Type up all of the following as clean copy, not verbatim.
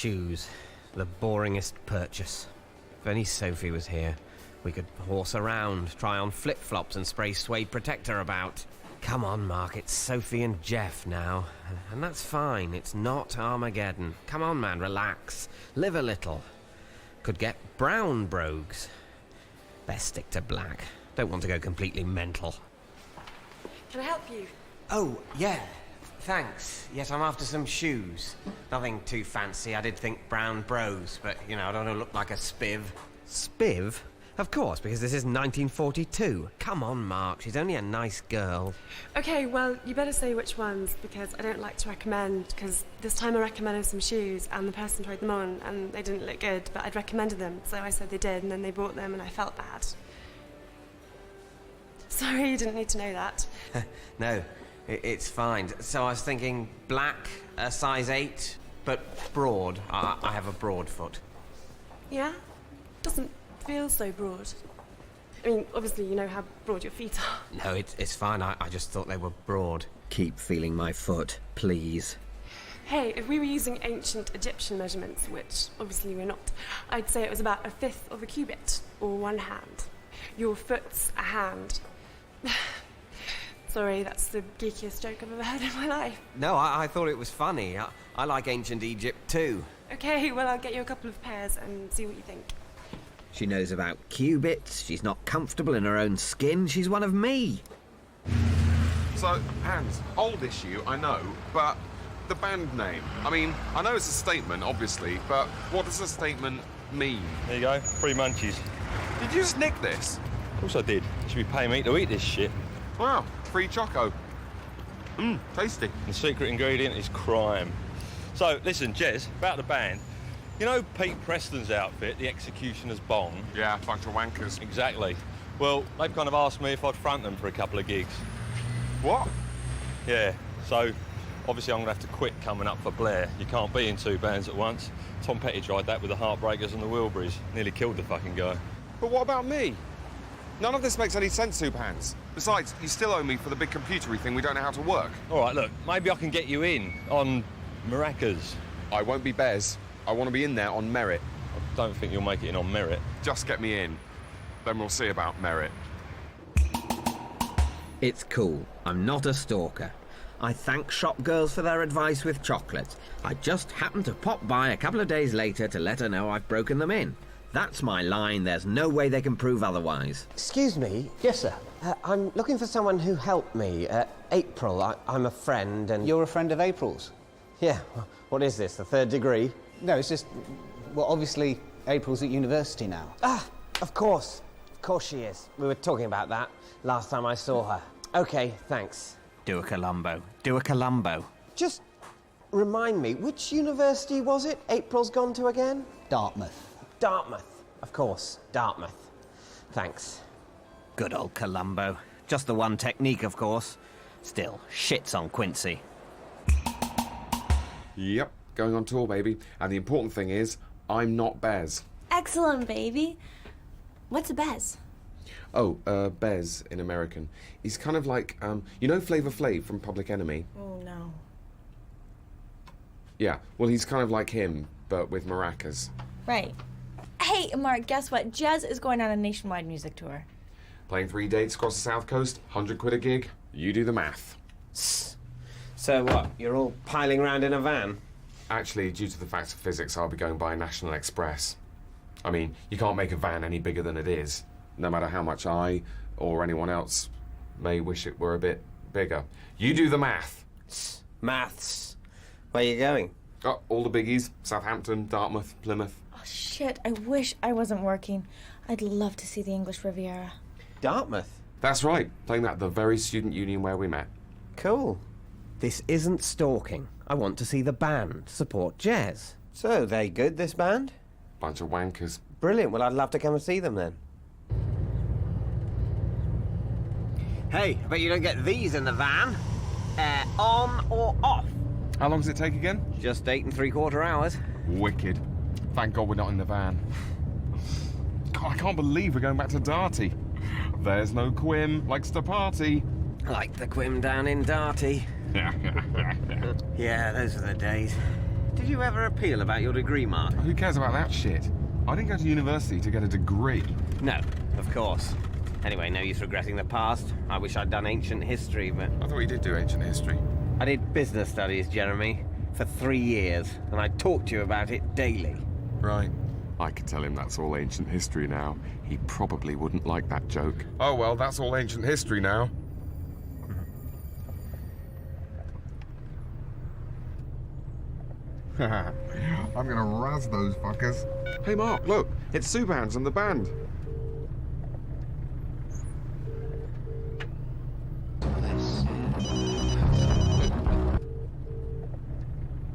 shoes. The boringest purchase. If only Sophie was here. We could horse around, try on flip-flops and spray suede protector about. Come on, Mark, it's Sophie and Jeff now. And that's fine, it's not Armageddon. Come on, man, relax. Live a little. Could get brown brogues. Best stick to black. Don't want to go completely mental. Can I help you? Oh, yeah. Thanks. Yes, I'm after some shoes. Nothing too fancy. I did think brown bros, but, you know, I don't want to look like a spiv. Spiv? Of course, because this is 1942. Come on, Mark. She's only a nice girl. Okay, well, you better say which ones, because I don't like to recommend, because this time I recommended some shoes, and the person tried them on, and they didn't look good, but I'd recommended them, so I said they did, and then they bought them, and I felt bad. Sorry, you didn't need to know that. No, it's fine. So I was thinking black, a size 8, but broad. I have a broad foot. Yeah? Doesn't feel so broad. I mean, obviously you know how broad your feet are. No, it's fine. I just thought they were broad. Keep feeling my foot, please. Hey, if we were using ancient Egyptian measurements, which obviously we're not, I'd say it was about 1/5 of a cubit, or 1 hand. Your foot's a hand. Sorry, that's the geekiest joke I've ever heard in my life. No, I thought it was funny. I like ancient Egypt too. Okay, well, I'll get you a couple of pairs and see what you think. She knows about cubits. She's not comfortable in her own skin. She's one of me. So, Hans, old issue, I know, but the band name. I mean, I know it's a statement, obviously, but what does a statement mean? There you go, free munchies. Did you just nick this? Of course I did. You should be paying me to eat this shit. Wow, free choco. Tasty. The secret ingredient is crime. So, listen, Jez, about the band. You know Pete Preston's outfit, the Executioner's Bong? Yeah, bunch of wankers. Exactly. Well, they've kind of asked me if I'd front them for a couple of gigs. What? Yeah, so obviously I'm going to have to quit coming up for Blair. You can't be in 2 bands at once. Tom Petty tried that with the Heartbreakers and the Wilburys. Nearly killed the fucking guy. But what about me? None of this makes any sense, Soup Hands. Besides, you still owe me for the big computery thing we don't know how to work. All right, look, maybe I can get you in on maracas. I won't be Bez. I want to be in there on merit. I don't think you'll make it in on merit. Just get me in. Then we'll see about merit. It's cool. I'm not a stalker. I thank shop girls for their advice with chocolates. I just happened to pop by a couple of days later to let her know I've broken them in. That's my line. There's no way they can prove otherwise. Excuse me. Yes, sir. I'm looking for someone who helped me. April. I'm a friend and... You're a friend of April's? Yeah. What is this, the 3rd degree? No, it's just... Well, obviously, April's at university now. Ah, of course. Of course she is. We were talking about that last time I saw her. OK, thanks. Do a Columbo. Do a Columbo. Just remind me, which university was it April's gone to again? Dartmouth. Dartmouth. Of course, Dartmouth. Thanks. Good old Columbo. Just the one technique, of course. Still, shits on Quincy. Yep, going on tour, baby. And the important thing is, I'm not Bez. Excellent, baby. What's a Bez? Oh, Bez in American. He's kind of like, you know Flavor Flav from Public Enemy? Oh, no. Yeah, well, he's kind of like him, but with maracas. Right. Hey, Mark, guess what? Jez is going on a nationwide music tour. Playing 3 dates across the South Coast, 100 quid a gig. You do the math. So what, you're all piling round in a van? Actually, due to the facts of physics, I'll be going by National Express. I mean, you can't make a van any bigger than it is, no matter how much I, or anyone else, may wish it were a bit bigger. You do the math. Maths. Where are you going? Oh, all the biggies. Southampton, Dartmouth, Plymouth. Oh, shit, I wish I wasn't working. I'd love to see the English Riviera. Dartmouth? That's right, playing that at the very student union where we met. Cool. This isn't stalking. I want to see the band, support Jez. So, they good, this band? Bunch of wankers. Brilliant. Well, I'd love to come and see them then. Hey, I bet you don't get these in the van. On or off? How long does it take again? Just 8 3/4 hours. Wicked. Thank God we're not in the van. God, I can't believe we're going back to Darty. There's no Quim, likes to party. Like the Quim down in Darty. Yeah, those are the days. Did you ever appeal about your degree, Mark? Who cares about that shit? I didn't go to university to get a degree. No, of course. Anyway, no use regretting the past. I wish I'd done ancient history, but... I thought you did do ancient history. I did business studies, Jeremy, for 3 years, and I talked to you about it daily. Right. I could tell him that's all ancient history now. He probably wouldn't like that joke. Oh, well, that's all ancient history now. I'm gonna razz those fuckers. Hey, Mark, look. It's Subhans and the band.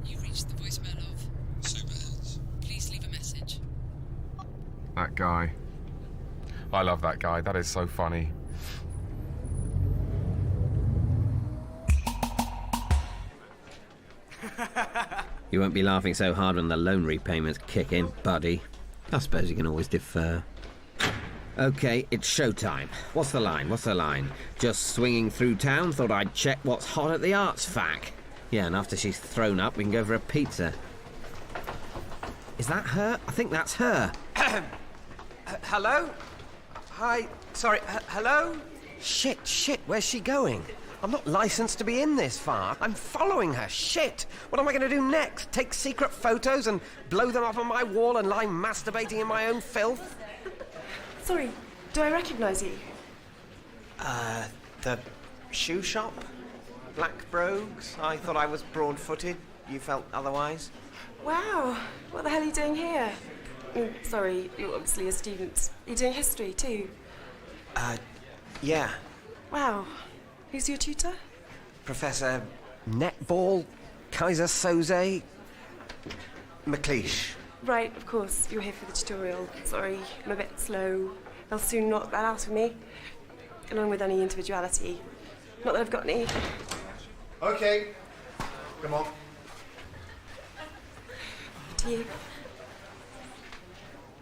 You've reached the voicemail of Superheads. Please leave a message. That guy. I love that guy. That is so funny. You won't be laughing so hard when the loan repayments kick in, buddy. I suppose you can always defer. Okay, it's showtime. What's the line? Just swinging through town, thought I'd check what's hot at the arts fac. Yeah, and after she's thrown up, we can go for a pizza. Is that her? I think that's her. Hello? Hi. Sorry, hello? Shit, where's she going? I'm not licensed to be in this far. I'm following her. Shit! What am I going to do next? Take secret photos and blow them up on my wall and lie masturbating in my own filth? Sorry, do I recognise you? The shoe shop? Black brogues? I thought I was broad-footed. You felt otherwise? Wow, what the hell are you doing here? Sorry, you're obviously a student. You're doing history too? Yeah. Wow. Who's your tutor? Professor Netball, Kaiser Soze, McLeish. Right, of course. You're here for the tutorial. Sorry, I'm a bit slow. They'll soon knock that out of me. Along with any individuality. Not that I've got any. Okay. Come on. To you.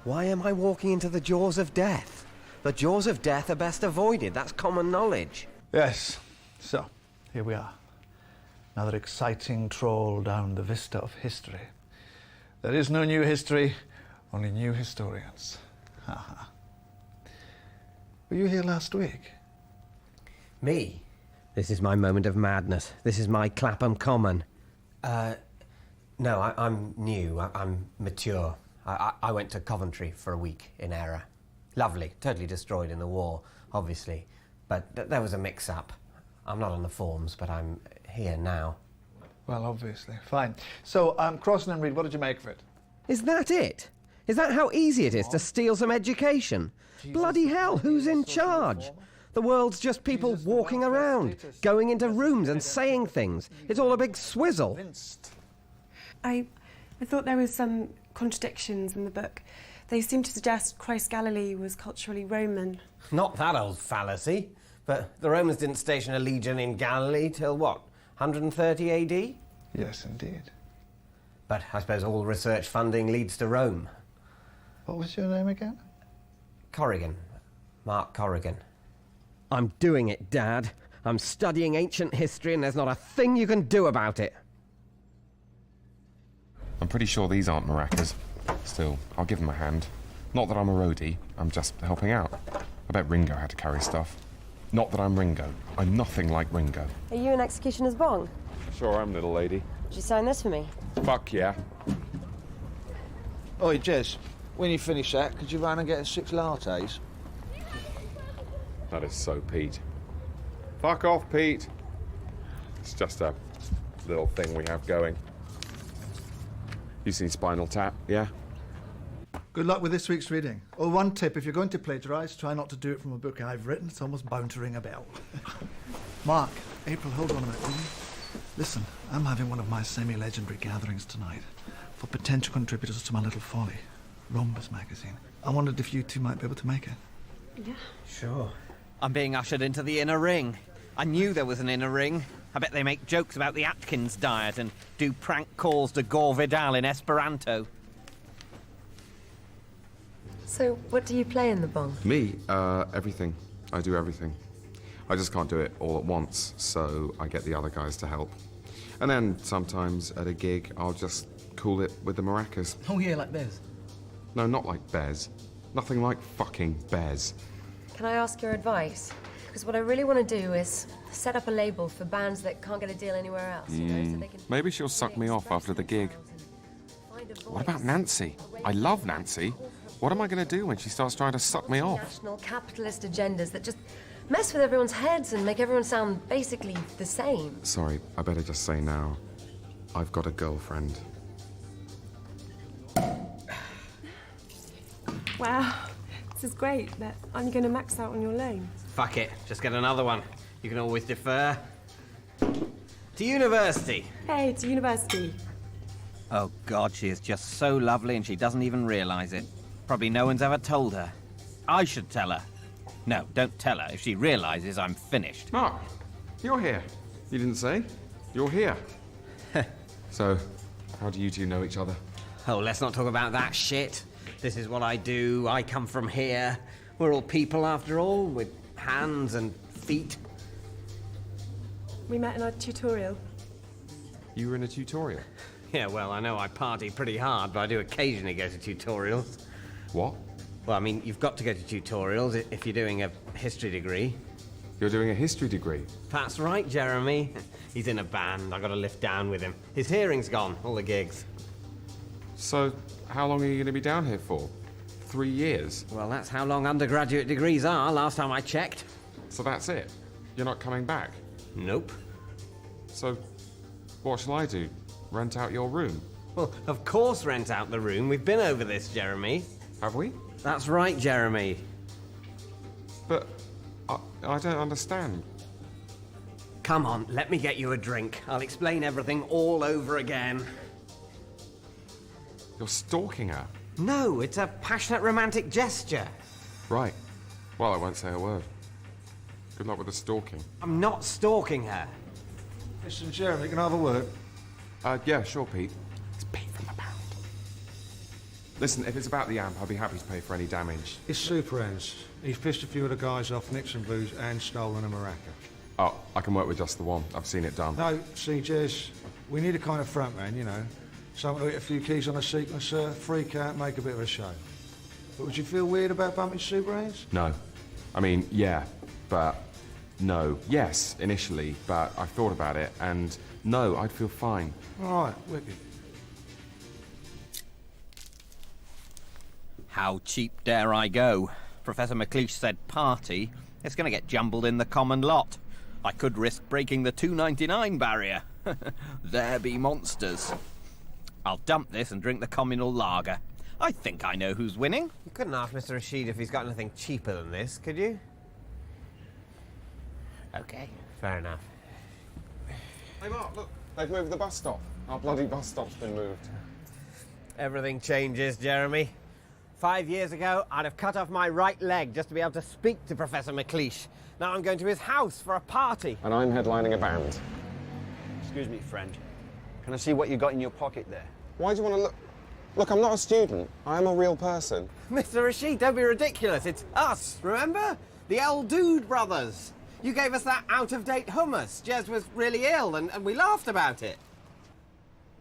Why am I walking into the jaws of death? The jaws of death are best avoided. That's common knowledge. Yes. So, here we are. Another exciting troll down the vista of history. There is no new history, only new historians. Haha. Were you here last week? Me? This is my moment of madness. This is my Clapham Common. No, I'm new. I'm mature. I went to Coventry for a week in error. Lovely. Totally destroyed in the war, obviously. But there was a mix-up. I'm not on the forms, but I'm here now. Well, obviously. Fine. So, Crossan and Reed, what did you make of it? Is that it? Is that how easy it is to steal some education? Bloody hell, who's in charge? The world's just people walking around, going into rooms and saying things. It's all a big swizzle. I thought there was some contradictions in the book. They seem to suggest Christ Galilee was culturally Roman. Not that old fallacy. But the Romans didn't station a legion in Galilee till what, 130 AD? Yes, indeed. But I suppose all research funding leads to Rome. What was your name again? Corrigan. Mark Corrigan. I'm doing it, Dad. I'm studying ancient history and there's not a thing you can do about it. I'm pretty sure these aren't maracas. Still, I'll give them a hand. Not that I'm a roadie, I'm just helping out. I bet Ringo had to carry stuff. Not that I'm Ringo. I'm nothing like Ringo. Are you an executioner's bong? Sure am, little lady. Did you sign this for me? Fuck yeah. Oi, Jez, when you finish that, could you run and get us 6 lattes? That is so Pete. Fuck off, Pete. It's just a little thing we have going. You seen Spinal Tap, yeah? Good luck with this week's reading. Oh, one tip, if you're going to plagiarise, try not to do it from a book I've written. It's almost bound to ring a bell. Mark, April, hold on a minute, will you? Listen, I'm having one of my semi-legendary gatherings tonight for potential contributors to my little folly, Rhombus magazine. I wondered if you two might be able to make it. Yeah. Sure. I'm being ushered into the inner ring. I knew there was an inner ring. I bet they make jokes about the Atkins diet and do prank calls to Gore Vidal in Esperanto. So, what do you play in the bong? Me? Everything. I do everything. I just can't do it all at once, so I get the other guys to help. And then sometimes at a gig, I'll just cool it with the maracas. Oh, yeah, like Bez. No, not like Bez. Nothing like fucking Bez. Can I ask your advice? Because what I really want to do is set up a label for bands that can't get a deal anywhere else, you know, so they can... Maybe she'll suck me off after the gig. What about Nancy? I love Nancy. What am I going to do when she starts trying to suck me off? National capitalist agendas that just mess with everyone's heads and make everyone sound basically the same. Sorry, I better just say now. I've got a girlfriend. Wow, this is great, but aren't you going to max out on your loan? Fuck it, just get another one. You can always defer. To university. Hey, to university. Oh, God, she is just so lovely and she doesn't even realise it. Probably no one's ever told her. I should tell her. No, don't tell her. If she realises I'm finished. Mark, you're here. You didn't say? You're here. So, how do you two know each other? Oh, let's not talk about that shit. This is what I do. I come from here. We're all people, after all, with hands and feet. We met in our tutorial. You were in a tutorial? Yeah, well, I know I party pretty hard, but I do occasionally go to tutorials. What? Well, I mean, you've got to go to tutorials if you're doing a history degree. You're doing a history degree? That's right, Jeremy. He's in a band. I got to lift down with him. His hearing's gone, all the gigs. So, how long are you going to be down here for? 3 years? Well, that's how long undergraduate degrees are, last time I checked. So that's it? You're not coming back? Nope. So, what shall I do? Rent out your room? Well, of course rent out the room. We've been over this, Jeremy. Have we? That's right, Jeremy. But I don't understand. Come on, let me get you a drink. I'll explain everything all over again. You're stalking her? No, it's a passionate romantic gesture. Right. Well, I won't say a word. Good luck with the stalking. I'm not stalking her. Listen, Jeremy, can I have a word? Yeah, sure, Pete. It's Pete from the band. Listen, if it's about the amp, I'll be happy to pay for any damage. It's Super Ends. He's pissed a few of the guys off, nicked some booze, and stolen a maraca. Oh, I can work with just the one. I've seen it done. No, see, Jez, we need a kind of front man, you know. Someone to hit a few keys on a sequencer, freak out, make a bit of a show. But would you feel weird about bumping Super Ends? No. I mean, yeah, but no. Yes, initially, but I've thought about it, and no, I'd feel fine. All right, wicked. How cheap dare I go? Professor McLeish said party. It's going to get jumbled in the common lot. I could risk breaking the $2.99 barrier. There be monsters. I'll dump this and drink the communal lager. I think I know who's winning. You couldn't ask Mr. Rashid if he's got anything cheaper than this, could you? Okay, fair enough. Hey, Mark, look. They've moved the bus stop. Our bloody bus stop's been moved. Everything changes, Jeremy. 5 years ago, I'd have cut off my right leg just to be able to speak to Professor McLeish. Now I'm going to his house for a party. And I'm headlining a band. Excuse me, friend. Can I see what you got in your pocket there? Why do you want to look? Look, I'm not a student. I am a real person. Mr. Rashid, don't be ridiculous. It's us, remember? The El Dude brothers. You gave us that out-of-date hummus. Jez was really ill and we laughed about it.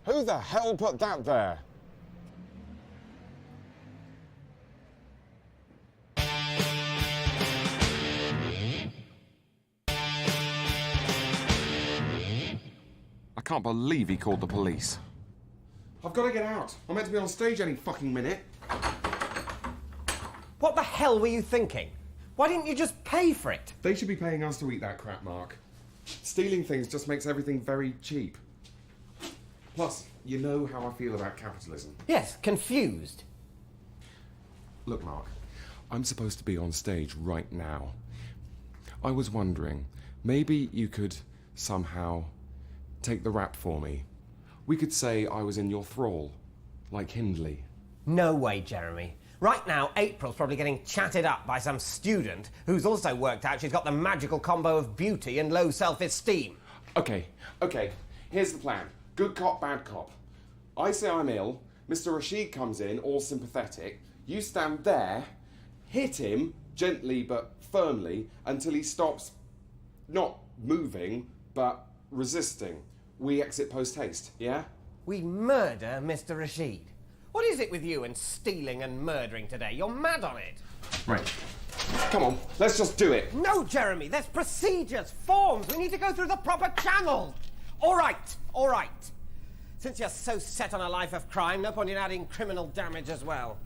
Who the hell put that there? I can't believe he called the police. I've got to get out. I'm meant to be on stage any fucking minute. What the hell were you thinking? Why didn't you just pay for it? They should be paying us to eat that crap, Mark. Stealing things just makes everything very cheap. Plus, you know how I feel about capitalism. Yes, confused. Look, Mark, I'm supposed to be on stage right now. I was wondering, maybe you could somehow take the rap for me. We could say I was in your thrall, like Hindley. No way, Jeremy. Right now, April's probably getting chatted up by some student who's also worked out she's got the magical combo of beauty and low self-esteem. Okay. Here's the plan. Good cop, bad cop. I say I'm ill, Mr. Rashid comes in, all sympathetic. You stand there, hit him, gently but firmly, until he stops not moving, but resisting. We exit post-haste, yeah? We murder Mr. Rashid. What is it with you and stealing and murdering today? You're mad on it. Right. Come on, let's just do it. No, Jeremy, there's procedures, forms. We need to go through the proper channels. All right, all right. Since you're so set on a life of crime, no point in adding criminal damage as well.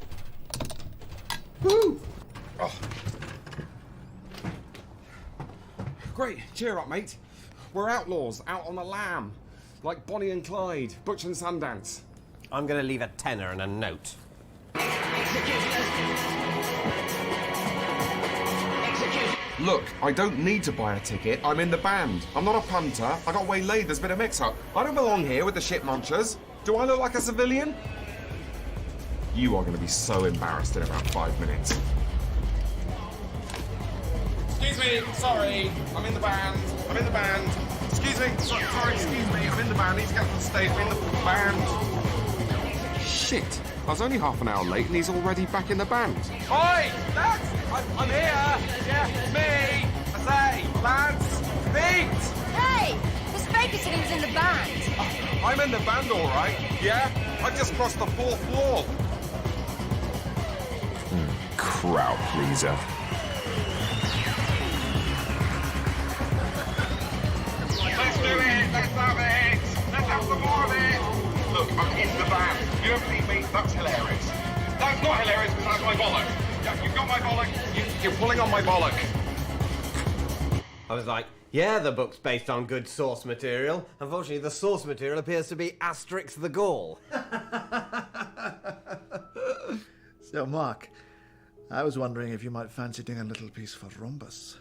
Woo! Oh. Great, cheer up, mate. We're outlaws, out on the lam. Like Bonnie and Clyde, Butch and Sundance. I'm going to leave a tenner and a note. Look, I don't need to buy a ticket. I'm in the band. I'm not a punter. I got waylaid. There's been a mix-up. I don't belong here with the shit munchers. Do I look like a civilian? You are going to be so embarrassed in about 5 minutes. Excuse me. Sorry. I'm in the band. I'm in the band. Excuse me. Sorry, excuse me. I'm in the band. Need to get to the stage. I'm in the band. Shit. I was only half an hour late and he's already back in the band. Oi! Lads! I'm here! Yeah, me! I say, lads! Pete! Hey! This baker said he was in the band. I'm in the band, all right. Yeah? I just crossed the 4th floor. Crowd pleaser. Let's do it! Let's have it! Let's have some more of it! Look, I'm in the band. You don't believe me? That's hilarious. That's not hilarious because that's my bollock. Yeah, you've got my bollock. You're pulling on my bollock. I was like, yeah, the book's based on good source material. Unfortunately, the source material appears to be Asterix the Gaul. So, Mark, I was wondering if you might fancy doing a little piece for Rhombus.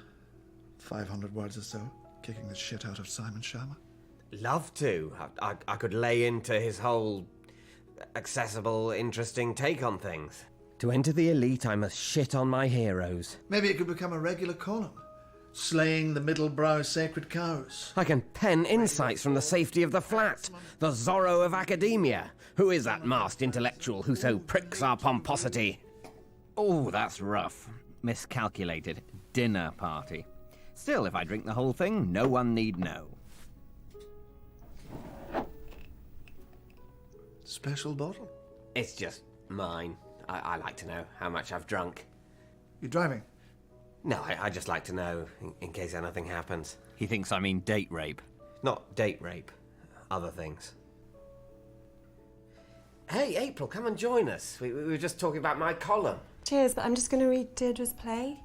500 words or so, kicking the shit out of Simon Sharma. Love to. I could lay into his whole accessible, interesting take on things. To enter the elite, I must shit on my heroes. Maybe it could become a regular column. Slaying the middle-brow sacred cows. I can pen insights from the safety of the flat. The Zorro of academia. Who is that masked intellectual who so pricks our pomposity? Oh, that's rough. Miscalculated. Dinner party. Still, if I drink the whole thing, no one need know. Special bottle? It's just mine. I like to know how much I've drunk. You driving? No, I just like to know in case anything happens. He thinks I mean date rape. Not date rape. Other things. Hey, April, come and join us. We were just talking about my column. Cheers, but I'm just going to read Deirdre's play.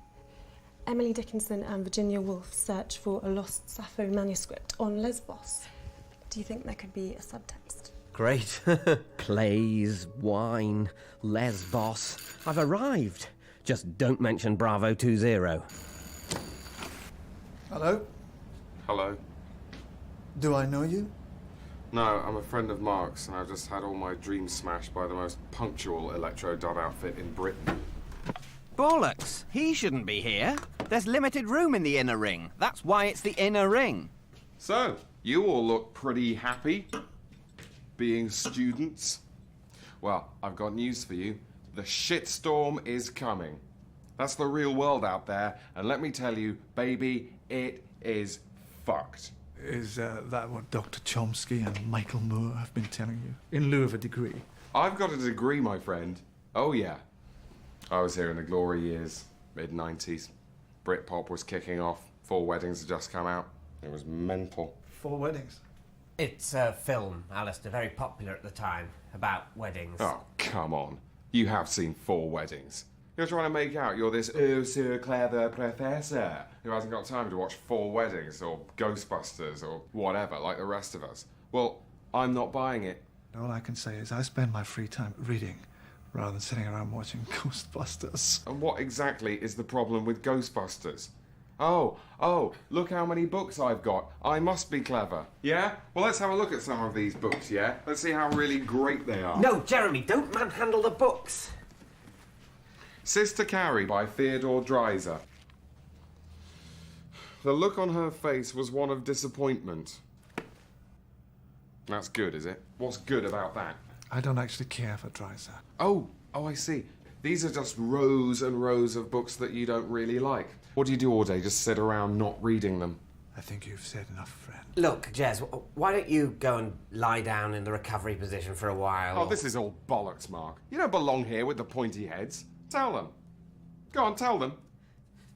Emily Dickinson and Virginia Woolf search for a lost Sappho manuscript on Lesbos. Do you think there could be a subtext? Great. Plays, wine, Lesbos. I've arrived. Just don't mention Bravo 20. Hello? Hello. Do I know you? No, I'm a friend of Mark's and I've just had all my dreams smashed by the most punctual electro-dub outfit in Britain. Bollocks! He shouldn't be here. There's limited room in the inner ring. That's why it's the inner ring. So, you all look pretty happy being students. Well, I've got news for you. The shitstorm is coming. That's the real world out there, and let me tell you, baby, it is fucked. Is that what Dr. Chomsky and Michael Moore have been telling you, in lieu of a degree? I've got a degree, my friend. Oh, yeah. I was here in the glory years, mid-90s. Britpop was kicking off. 4 Weddings had just come out. It was mental. 4 Weddings? It's a film, Alistair, very popular at the time, about weddings. Oh, come on. You have seen 4 Weddings. You're trying to make out you're this oh so clever professor who hasn't got time to watch 4 Weddings or Ghostbusters or whatever like the rest of us. Well, I'm not buying it. All I can say is I spend my free time reading rather than sitting around watching Ghostbusters. And what exactly is the problem with Ghostbusters? Oh, look how many books I've got. I must be clever. Yeah? Well, let's have a look at some of these books, yeah? Let's see how really great they are. No, Jeremy, don't manhandle the books. Sister Carrie by Theodore Dreiser. The look on her face was one of disappointment. That's good, is it? What's good about that? I don't actually care for Dreiser. Oh, I see. These are just rows and rows of books that you don't really like. What do you do all day? Just sit around not reading them? I think you've said enough, friend. Look, Jez, why don't you go and lie down in the recovery position for a while? Oh, this is all bollocks, Mark. You don't belong here with the pointy heads. Tell them. Go on, tell them.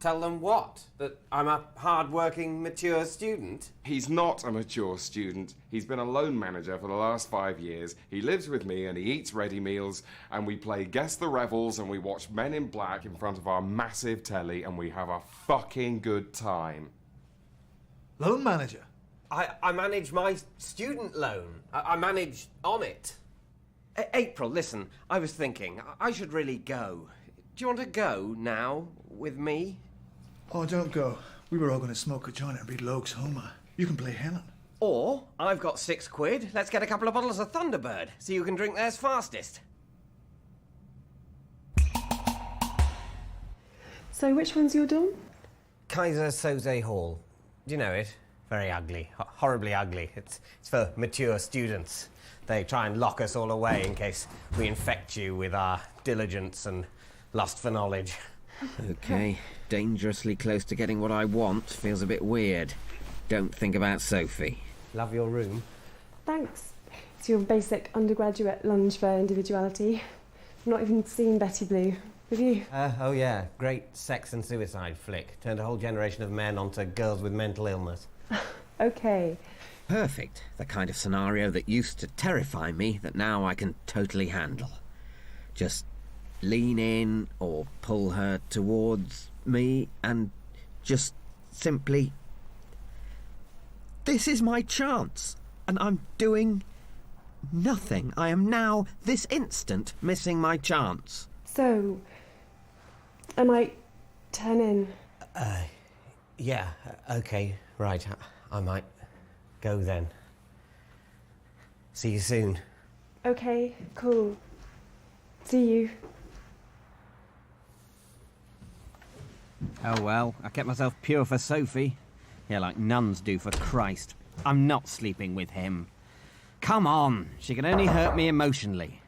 Tell them what? That I'm a hard-working, mature student? He's not a mature student. He's been a loan manager for the last 5 years. He lives with me and he eats ready meals, and we play Guess the Revels and we watch Men in Black in front of our massive telly, and we have a fucking good time. Loan manager? I manage my student loan. I manage on it. April, listen, I was thinking, I should really go. Do you want to go now with me? Oh, don't go. We were all going to smoke a joint and read Logue's Homer. You can play Helen. Or, I've got £6. Let's get a couple of bottles of Thunderbird, so you can drink theirs fastest. So which one's your dorm? Kaiser Soze Hall. Do you know it? Very ugly. Horribly ugly. It's for mature students. They try and lock us all away in case we infect you with our diligence and lust for knowledge. Okay, dangerously close to getting what I want. Feels a bit weird. Don't think about Sophie. Love your room. Thanks. It's your basic undergraduate lunge for individuality. I've not even seen Betty Blue. Have you? Oh yeah, great sex and suicide flick. Turned a whole generation of men onto girls with mental illness. Okay. Perfect. The kind of scenario that used to terrify me that now I can totally handle. Just lean in or pull her towards me and just simply... This is my chance, and I'm doing nothing. I am now, this instant, missing my chance. So, I might turn in. Yeah, okay, right. I might go then. See you soon. Okay, cool. See you. Oh well, I kept myself pure for Sophie. Yeah, like nuns do for Christ. I'm not sleeping with him. Come on, she can only hurt me emotionally.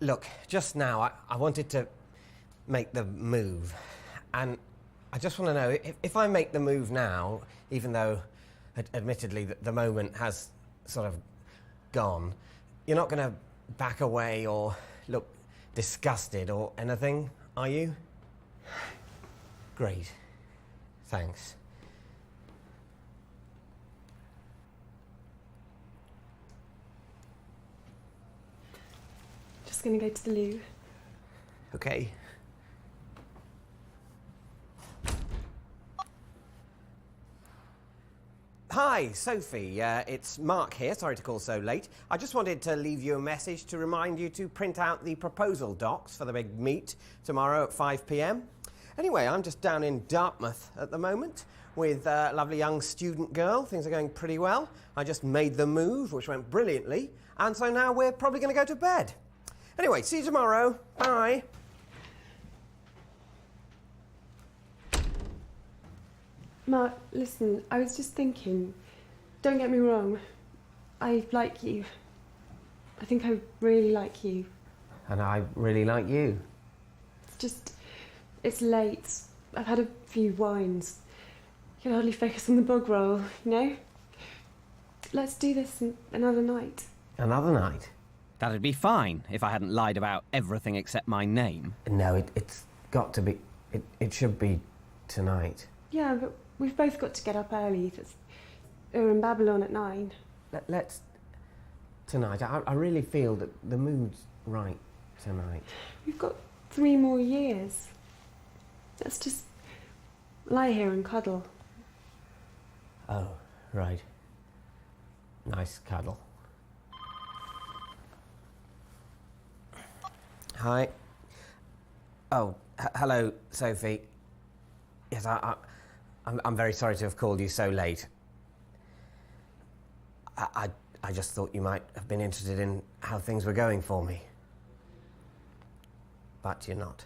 Look, just now, I wanted to make the move. And I just want to know, if I make the move now, even though, admittedly, the moment has sort of gone, you're not going to back away or look disgusted or anything, are you? Great. Thanks. Just gonna go to the loo. Okay. Hi, Sophie. It's Mark here. Sorry to call so late. I just wanted to leave you a message to remind you to print out the proposal docs for the big meet tomorrow at 5 p.m. Anyway, I'm just down in Dartmouth at the moment with a lovely young student girl. Things are going pretty well. I just made the move, which went brilliantly, and so now we're probably going to go to bed. Anyway, see you tomorrow. Bye. Mark, listen, I was just thinking, don't get me wrong, I like you. I think I really like you. And I really like you. It's just, it's late. I've had a few wines. I can hardly focus on the bog roll, you know? Let's do this another night. Another night? That'd be fine if I hadn't lied about everything except my name. No, it's got to be... It should be tonight. Yeah, but we've both got to get up early. We're in Babylon at 9. Let's... Tonight. I really feel that the mood's right tonight. We've got 3 more years. Let's just lie here and cuddle. Oh, right. Nice cuddle. Hi. Oh, hello, Sophie. Yes, I'm very sorry to have called you so late. I just thought you might have been interested in how things were going for me. But you're not.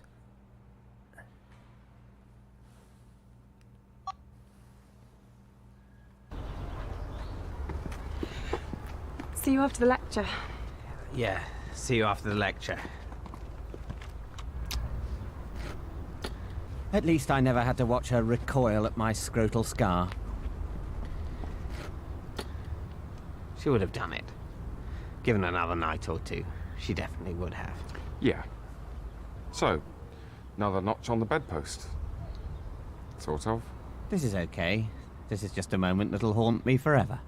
See you after the lecture. Yeah, see you after the lecture. At least I never had to watch her recoil at my scrotal scar. She would have done it. Given another night or two, she definitely would have. Yeah. So, another notch on the bedpost. Sort of. This is okay. This is just a moment that'll haunt me forever.